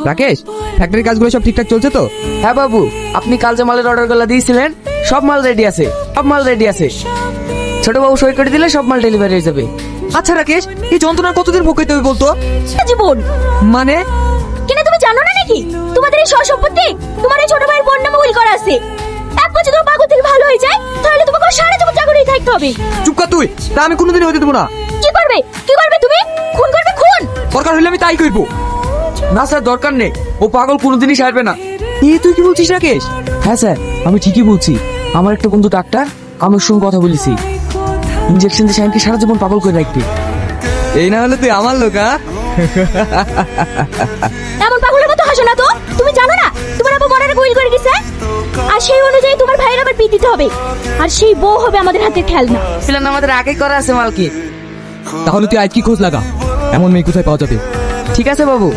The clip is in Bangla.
রাকেশ, ফ্যাক্টরির কাজগুলো সব ঠিকঠাক চলছে তো? হ্যাঁ বাবু, আপনি কাল যে মালের অর্ডারগুলো দিয়েছিলেন সব মাল রেডি আছে। ছোট বাবু সই করে দিলে সব মাল ডেলিভারি হয়ে যাবে। আচ্ছা রাকেশ, এই যন্ত্রণা কতদিন ভোগ করতে হবে বলতো? জীবন মানে কিনা তুমি জানো না নাকি তোমাদের এই সম্পত্তি তোমার এই ছোট ভাইয়ের বোন নামে উইল করা আছে। এক বছর তোমার পাগল থেকে ভালো হয়ে যায় তাহলে তোমাকে সারা জীবন চাকরি থাকতে হবে। চুপ কর তুই, তা আমি কোনোদিনই হতে দেবো না। কি করবে তুমি? খুন করবে খুন। দরকার হলে আমি তাই করবো। না স্যার, দরকার নেই, ও পাগল কোনোদিনই সারবে না। এই তুই কি বলছিস রাকেশ? হ্যাঁ স্যার, আমি ঠিকই বলছি। আমার একটা বন্ধু ডাক্তার, আমার সঙ্গে কথা বলেছি, ইঞ্জেকশন দিয়ে শাহিনকে সারা জীবন পাগল করে রাখবে। এই না হলে তুই আমার লোক। এমন পাগলের মতো হাসো না তো। তুমি জানো না তোমার আব্বু মরার উইল করে গেছে, আর সেই অনুযায়ী তোমার ভাইয়ের আবার বিয়ে দিতে হবে, আর সেই বউ হবে আমাদের হাতের খেলনা। প্ল্যান আমাদের আগে করা আছে মালকে। তাহলে তুই আজ কি খোঁজ লাগা, এমন মেয়ে কোথায় পাওয়া যাবে? ঠিক আছে বাবু,